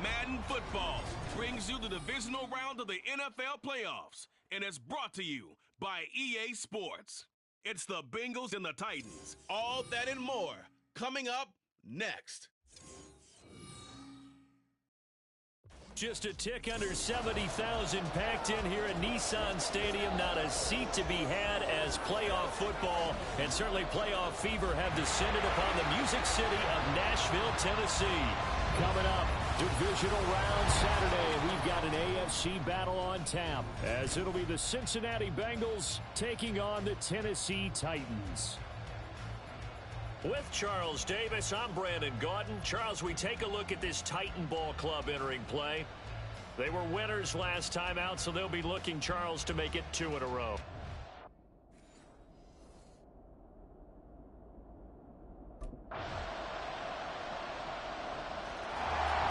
Madden Football brings you the divisional round of the NFL playoffs and is brought to you by EA Sports. It's the Bengals and the Titans. All that and more coming up next. Just a tick under 70,000 packed in here at Nissan Stadium. Not a seat to be had as playoff football and certainly playoff fever have descended upon the Music City of Nashville, Tennessee. Coming up, divisional round Saturday. We've got an AFC battle on tap as it'll be the Cincinnati Bengals taking on the Tennessee Titans. With Charles Davis, I'm Brandon Gaudin. Charles, we take a look at this Titan ball club entering play. They were winners last time out, so they'll be looking, Charles, to make it 2 in a row.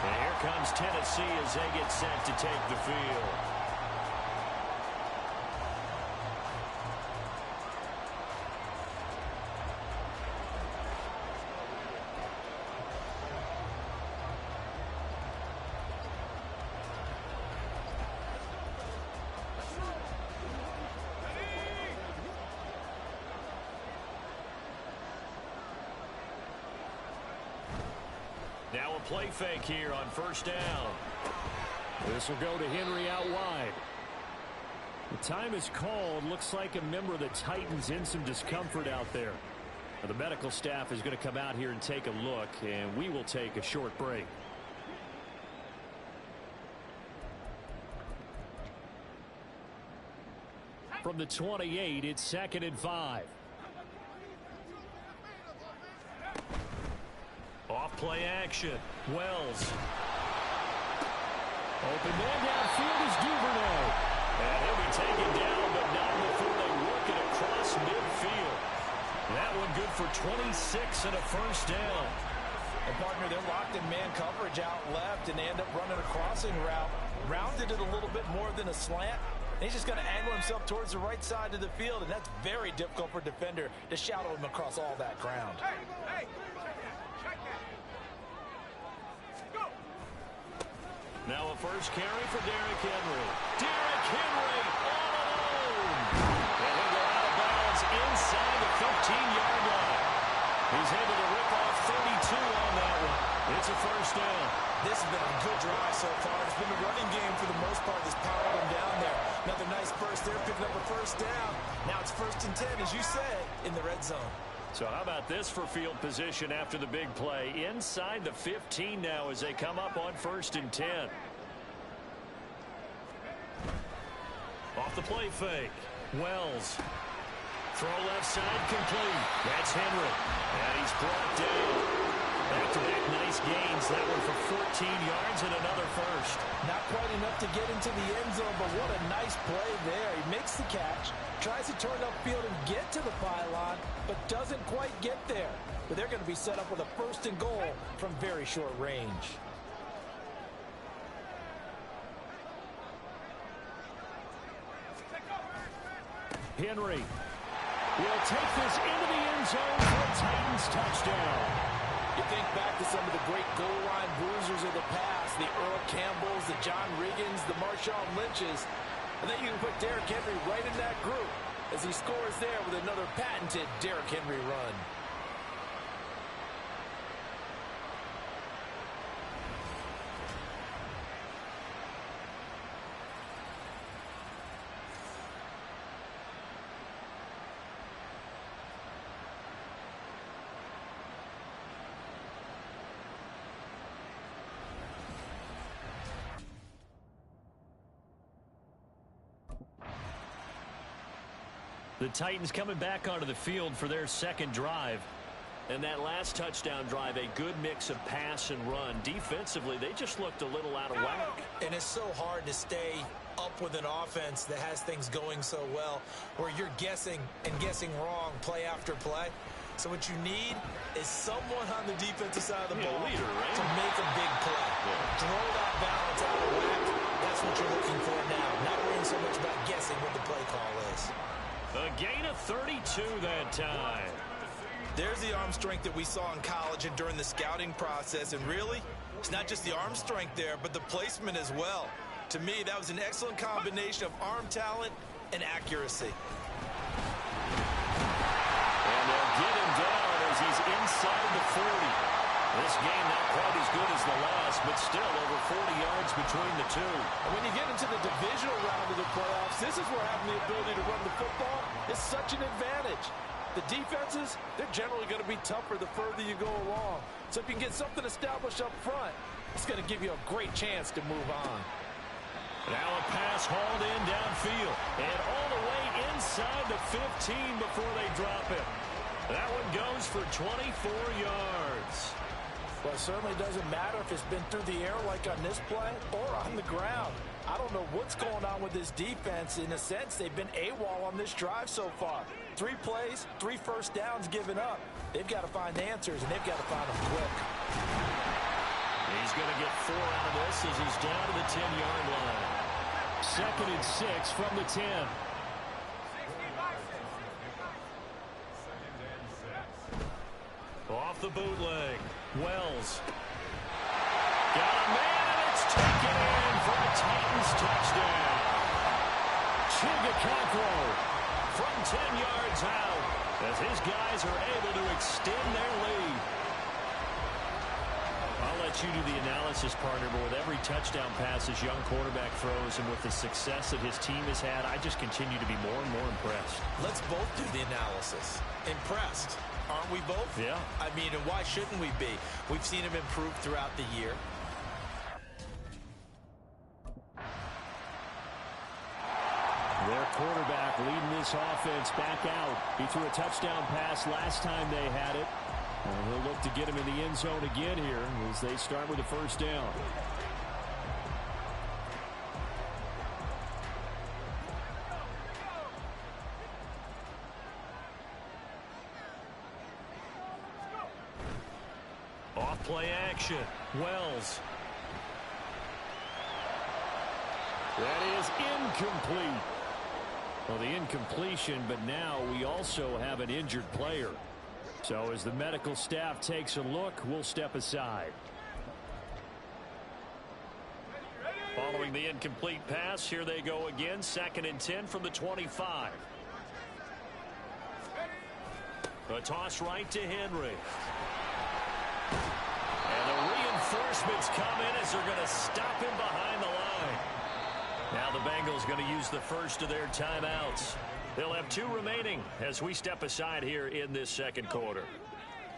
And here comes Tennessee as they get set to take the field. Now a play fake here on first down. This will go to Henry out wide. The time is called. Looks like a member of the Titans in some discomfort out there. Now, the medical staff is going to come out here and take a look, and we will take a short break. From the 28, it's 2nd and 5. Off play action. Wells. Open man downfield is Duvernay. And he'll be taken down, but not before they work it across midfield. That one good for 26 and a first down. And partner, they're locked in man coverage out left, and they end up running a crossing route. Rounded it a little bit more than a slant. And he's just going to angle himself towards the right side of the field, and that's very difficult for a defender to shadow him across all that ground. Hey. Now a first carry for Derrick Henry. Derrick Henry all alone. And he'll go out of bounds inside the 15-yard line. He's able to rip off 32 on that one. It's a first down. This has been a good drive so far. It's been a running game for the most part that's powered him down there. Another nice burst there, picking up a first down. Now it's 1st and 10, as you said, in the red zone. So how about this for field position after the big play? Inside the 15 now as they come up on 1st and 10. Off the play fake. Wells. Throw left side complete. That's Henry. And he's brought down. Back-to-back nice gains. That one for 14 yards and another first. Not quite enough to get into the end zone, but what a nice play there. He makes the catch, tries to turn upfield and get to the pylon, but doesn't quite get there. But they're going to be set up with a 1st and goal from very short range. Henry will take this into the end zone for a Titans touchdown. You think back to some of the great goal line bruisers of the past, the Earl Campbells, the John Riggins, the Marshawn Lynches. And then you can put Derrick Henry right in that group as he scores there with another patented Derrick Henry run. The Titans coming back onto the field for their 2nd drive. And that last touchdown drive, a good mix of pass and run. Defensively, they just looked a little out of whack. And it's so hard to stay up with an offense that has things going so well, where you're guessing and guessing wrong play after play. So what you need is someone on the defensive side of the ball leader, right? to make a big play. Yeah. Throw that balance out of whack. That's what you're looking for now. Not worrying so much about guessing what the play call is. A gain of 32 that time. There's the arm strength that we saw in college and during the scouting process, and really, It's not just the arm strength there, but the placement as well. To me, that was an excellent combination of arm talent and accuracy. And they'll get him down as he's inside the 40. This game not quite as good as the last, but still over 40 yards between the two. And when you get into the divisional round of the playoffs, this is where having the ability to run the football is such an advantage. The defenses, they're generally going to be tougher the further you go along. So if you can get something established up front, it's going to give you a great chance to move on. Now a pass hauled in downfield and all the way inside the 15 before they drop it. That one goes for 24 yards. Well, it certainly doesn't matter if it's been through the air like on this play or on the ground. I don't know what's going on with this defense. In a sense, they've been AWOL on this drive so far. 3 plays, 3 first downs given up. They've got to find answers, and they've got to find them quick. He's going to get 4 out of this as he's down to the 10-yard line. 2nd and 6 from the 10. Off the bootleg. Wells. Got a man, and it's taken in for a Titans touchdown. Chigakakro from 10 yards out as his guys are able to extend their lead. I'll let you do the analysis, partner, but with every touchdown pass his young quarterback throws and with the success that his team has had, I just continue to be more and more impressed. Let's both do the analysis. Impressed. Aren't we both? Yeah. I mean, and why shouldn't we be? We've seen him improve throughout the year. Their quarterback leading this offense back out. He threw a touchdown pass last time they had it. And he'll look to get him in the end zone again here as they start with a first down. Off play action. Wells. That is incomplete. Well, the incompletion, but now we also have an injured player. So as the medical staff takes a look, we'll step aside. Following the incomplete pass, here they go again. 2nd and 10 from the 25. A toss right to Henry. And the reinforcements come in as they're going to stop him behind the line. Now the Bengals going to use the first of their timeouts. They'll have 2 remaining as we step aside here in this second quarter.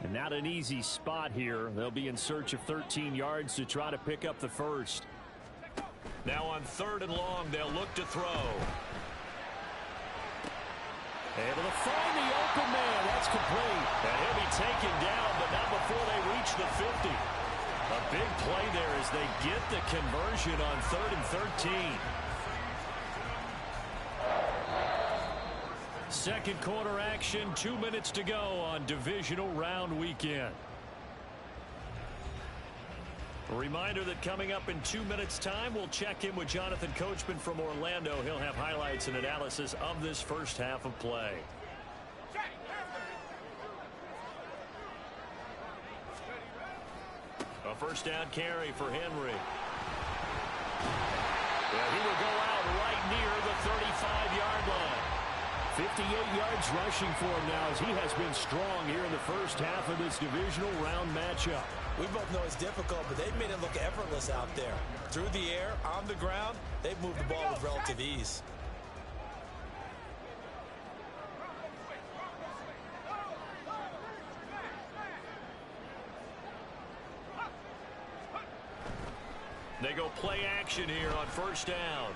And not an easy spot here. They'll be in search of 13 yards to try to pick up the first. Now on 3rd and long, they'll look to throw. Able to find the open man. That's complete. And he'll be taken down, but not before they reach the 50. A big play there as they get the conversion on 3rd and 13. Second quarter action, 2 minutes to go on divisional round weekend. A reminder that coming up in 2 minutes' time, we'll check in with Jonathan Coachman from Orlando. He'll have highlights and analysis of this first half of play. A first down carry for Henry. Yeah, he will go out right near the 35-yard line. 58 yards rushing for him now as he has been strong here in the first half of this divisional round matchup. We both know it's difficult, but they've made it look effortless out there. Through the air, on the ground, they've moved the ball with relative ease. They go play action here on first down.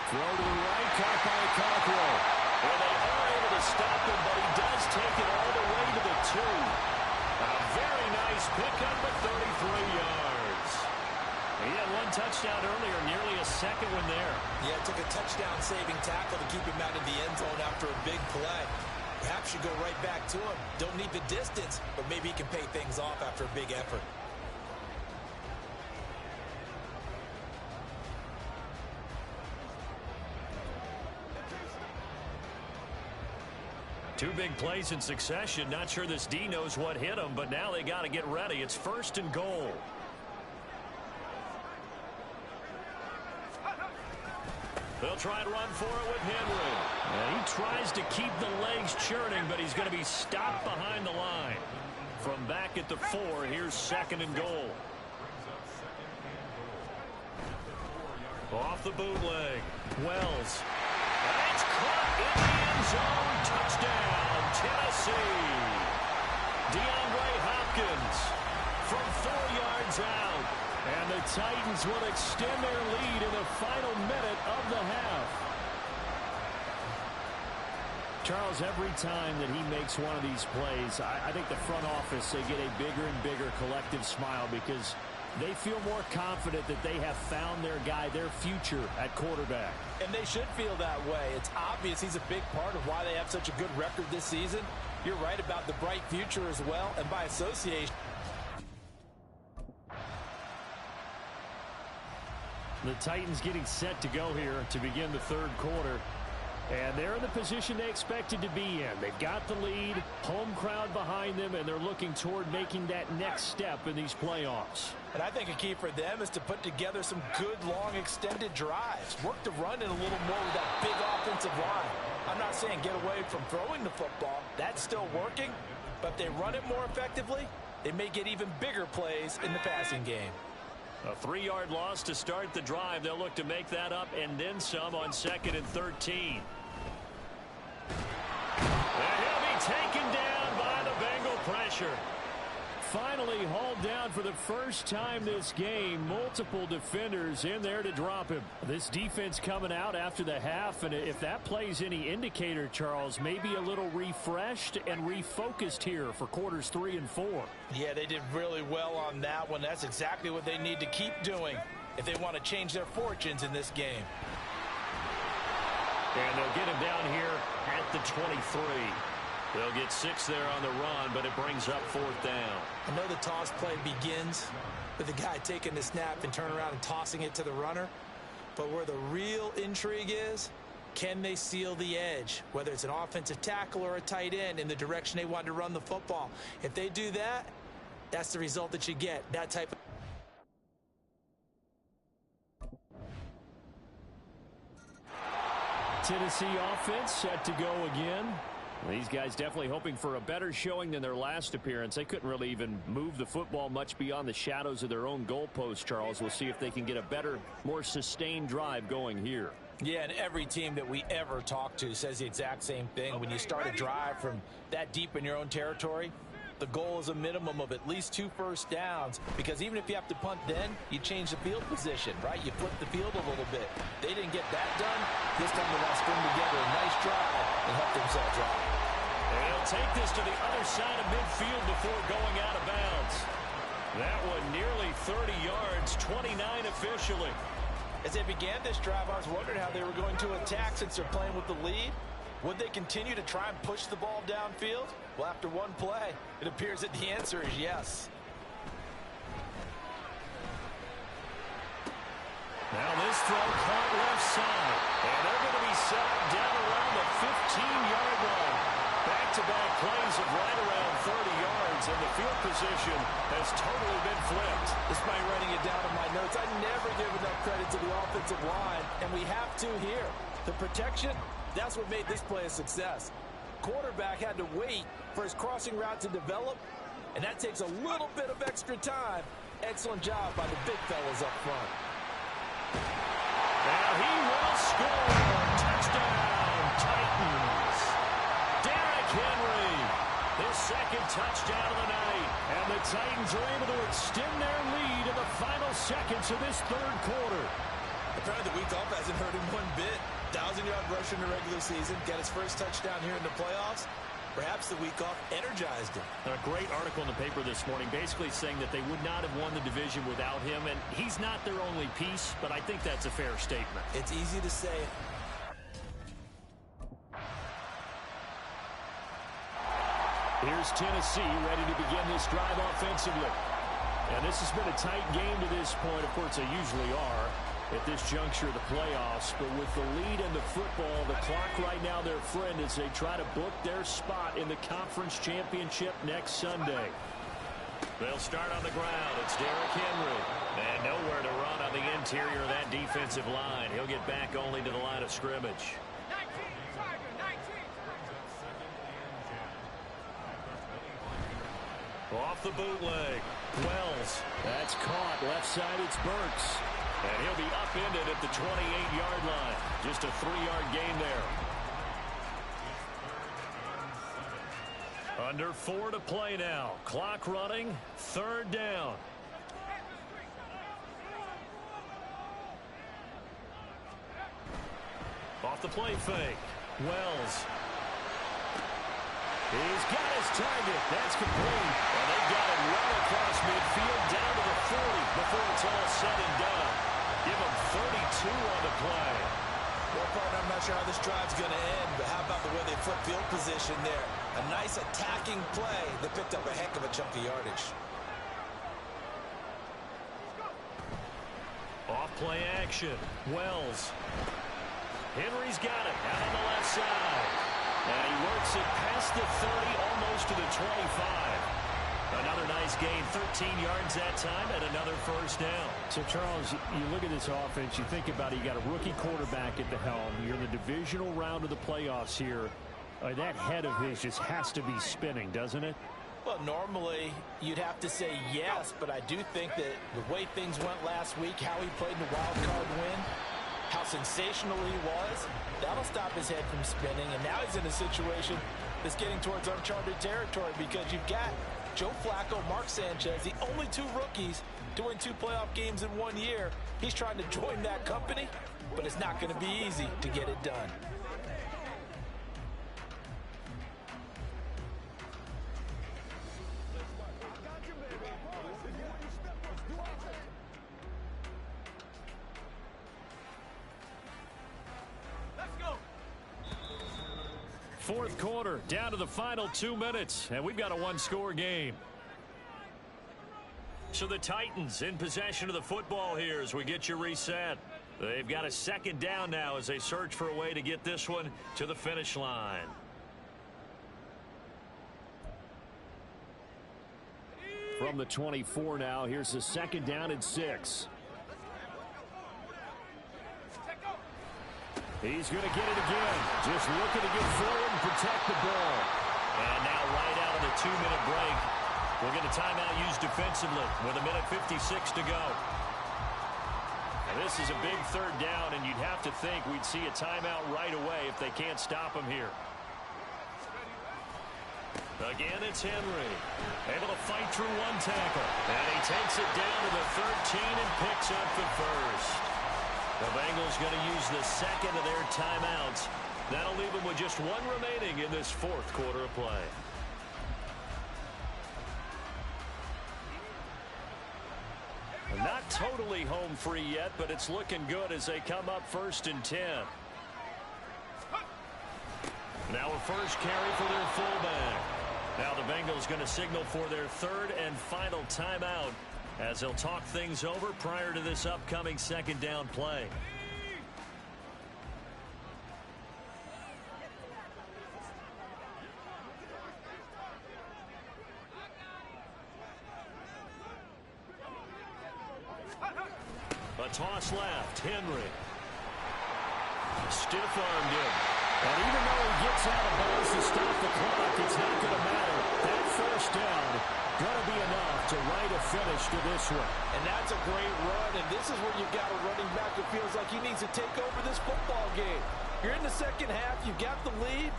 Throw to the right, caught by Cockrell. Well, they are able to stop him, but he does take it all the way to the 2. A very nice pickup at 33 yards. He had 1 touchdown earlier, nearly a second one there. Yeah, it took a touchdown-saving tackle to keep him out of the end zone after a big play. Perhaps you go right back to him. Don't need the distance, but maybe he can pay things off after a big effort. Two big plays in succession. Not sure this D knows what hit him, but now they got to get ready. It's 1st and goal. They'll try and run for it with Henry. And he tries to keep the legs churning, but he's going to be stopped behind the line. From back at the 4, here's 2nd and goal. Off the bootleg. Wells. And it's caught in the end zone. Touchdown, Tennessee. DeAndre Hopkins from 4 yards out. And the Titans will extend their lead in the final minute of the half. Charles, every time that he makes one of these plays, I think the front office, they get a bigger and bigger collective smile because they feel more confident that they have found their guy, their future at quarterback. And they should feel that way. It's obvious he's a big part of why they have such a good record this season. You're right about the bright future as well, and by association. The Titans getting set to go here to begin the 3rd quarter. And they're in the position they expected to be in. They've got the lead, home crowd behind them, and they're looking toward making that next step in these playoffs. And I think a key for them is to put together some good, long, extended drives. Work the run in a little more with that big offensive line. I'm not saying get away from throwing the football. That's still working. But if they run it more effectively, they may get even bigger plays in the passing game. A 3-yard loss to start the drive. They'll look to make that up and then some on 2nd and 13. And he'll be taken down by the Bengal pressure. Finally hauled down for the first time this game. Multiple defenders in there to drop him. This defense coming out after the half, and if that plays any indicator, Charles, maybe a little refreshed and refocused here for quarters 3 and 4. Yeah, they did really well on that one. That's exactly what they need to keep doing if they want to change their fortunes in this game. And they'll get him down here at the 23. They'll get 6 there on the run, but it brings up 4th down. I know the toss play begins with the guy taking the snap and turning around and tossing it to the runner. But where the real intrigue is, can they seal the edge, whether it's an offensive tackle or a tight end, in the direction they want to run the football? If they do that, that's the result that you get, that type of... Tennessee offense set to go again. These guys definitely hoping for a better showing than their last appearance. They couldn't really even move the football much beyond the shadows of their own goalpost, Charles. We'll see if they can get a better, more sustained drive going here. Yeah, and every team that we ever talk to says the exact same thing. When you start a drive from that deep in your own territory, the goal is a minimum of at least 2 first downs, because even if you have to punt then, you change the field position, right? You flip the field a little bit. They didn't get that done. This time they want to string together a nice drive and help themselves out. And he'll take this to the other side of midfield before going out of bounds. That one nearly 30 yards, 29 officially. As they began this drive, I was wondering how they were going to attack since they're playing with the lead. Would they continue to try and push the ball downfield? Well, after one play, it appears that the answer is yes. Now this throw caught left side. And they're going to be set up down around the 15-yard line. Back-to-back plays of right around 30 yards, and the field position has totally been flipped. Despite writing it down in my notes, I never give enough credit to the offensive line, and we have to here. The protection, that's what made this play a success. Quarterback had to wait for his crossing route to develop, and that takes a little bit of extra time. Excellent job by the big fellas up front. Now he will score. Touchdown, Titans. Derrick Henry, his 2nd touchdown of the night. And the Titans are able to extend their lead in the final seconds of this 3rd quarter. Apparently the week off hasn't hurt him one bit. 1,000-yard rusher in the regular season, got his first touchdown here in the playoffs. Perhaps the week off energized him. A great article in the paper this morning basically saying that they would not have won the division without him, and he's not their only piece, but I think that's a fair statement. It's easy to say. Here's Tennessee ready to begin this drive offensively. And this has been a tight game to this point. Of course, they usually are. at this juncture of the playoffs. But with the lead in the football, the clock right now their friend as they try to book their spot in the conference championship next Sunday. They'll start on the ground. It's Derrick Henry. And nowhere to run on the interior of that defensive line. He'll get back only to the line of scrimmage. Off the bootleg. Wells. That's caught. Left side, it's Burks. And he'll be upended at the 28-yard line. Just a 3-yard gain there. Under 4 to play now. Clock running. 3rd down. Off the play fake. Wells. He's got his target. That's complete. And they've got it well across midfield down to the 40 before it's all said and done. Give him 32 on the play. Well, partner, I'm not sure how this drive's going to end, but how about the way they flip field position there? A nice attacking play. They picked up a heck of a chunk of yardage. Off play action. Wells. Henry's got it out on the left side. And he works it past the 30, almost to the 25. Another nice gain, 13 yards that time, and another first down. So, Charles, you look at this offense, you think about it, you got a rookie quarterback at the helm. You're in the divisional round of the playoffs here. That head of his just has to be spinning, doesn't it? Well, normally you'd have to say yes, but I do think that the way things went last week, how he played in the wild card win, how sensational he was, that'll stop his head from spinning. And now he's in a situation that's getting towards uncharted territory because you've got Joe Flacco, Mark Sanchez, the only 2 rookies to win 2 playoff games in 1 year. He's trying to join that company, but it's not going to be easy to get it done. Fourth quarter, down to the final 2 minutes, and we've got a 1-score game. So the Titans in possession of the football here as we get you reset. They've got a 2nd down now as they search for a way to get this one to the finish line. From the 24 now, here's the 2nd down and 6. He's going to get it again. Just looking to get forward and protect the ball. And now right out of the 2-minute break, we'll get a timeout used defensively with 1:56 to go. Now this is a big 3rd down, and you'd have to think we'd see a timeout right away if they can't stop him here. Again, it's Henry. Able to fight through 1 tackle. And he takes it down to the 13 and picks up the first. The Bengals going to use the 2nd of their timeouts. That'll leave them with just 1 remaining in this 4th quarter of play. Not totally home free yet, but it's looking good as they come up 1st and 10. Now a first carry for their fullback. Now the Bengals going to signal for their 3rd and final timeout, as they'll talk things over prior to this upcoming 2nd down play. A toss left. Henry. Stiff-armed him. And even though he gets out of bounds to stop the clock, it's not going to matter. That first down going to be enough to write a finish to this one. And that's a great run, and this is where you've got a running back that feels like he needs to take over this football game. You're in the 2nd half, you've got the lead,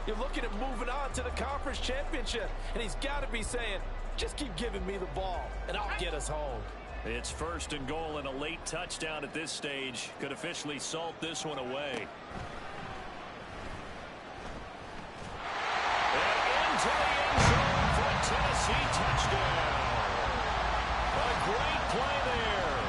you're looking at moving on to the conference championship, and he's got to be saying, just keep giving me the ball, and I'll get us home. It's 1st and goal, and a late touchdown at this stage could officially salt this one away. To the end zone for a Tennessee touchdown. A great play there.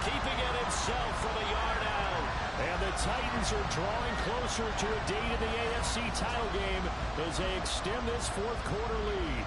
Keeping it himself from a yard out. And the Titans are drawing closer to a date in the AFC title game as they extend this 4th quarter lead.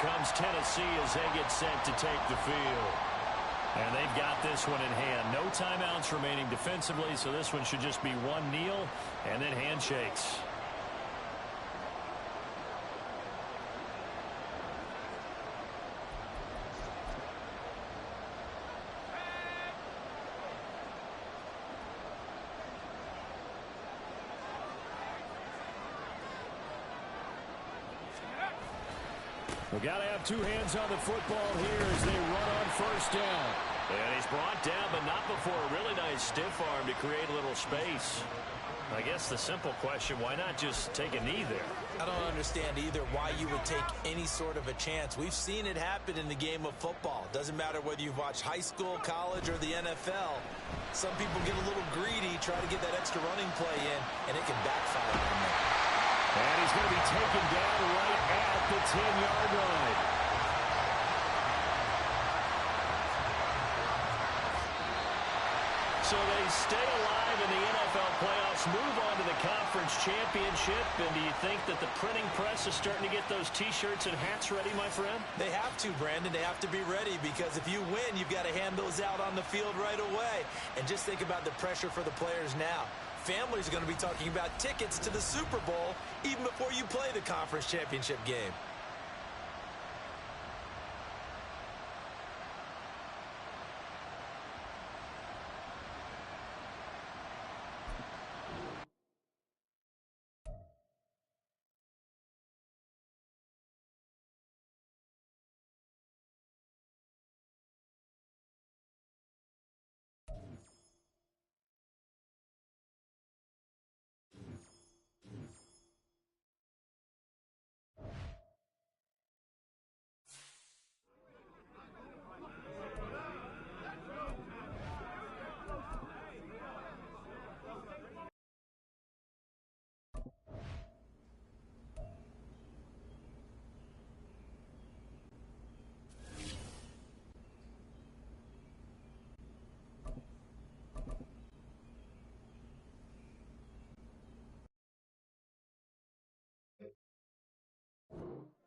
comes Tennessee as they get set to take the field. And they've got this one in hand. No timeouts remaining defensively, so this one should just be one kneel and then handshakes. We've got to have two hands on the football here as they run on first down. And he's brought down, but not before a really nice stiff arm to create a little space. I guess the simple question, why not just take a knee there? I don't understand either why you would take any sort of a chance. We've seen it happen in the game of football. Doesn't matter whether you've watched high school, college, or the NFL. Some people get a little greedy, try to get that extra running play in, and it can backfire on them. And he's going to be taken down right at the 10-yard line. So they stay alive in the NFL playoffs, move on to the conference championship. And do you think that the printing press is starting to get those T-shirts and hats ready, my friend? They have to, Brandon. They have to be ready because if you win, you've got to hand those out on the field right away. And just think about the pressure for the players now. Families are going to be talking about tickets to the Super Bowl even before you play the conference championship game.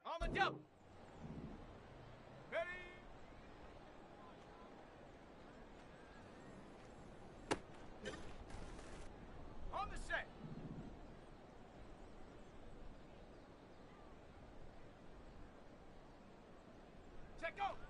On the jump. Ready. On the set. Check go.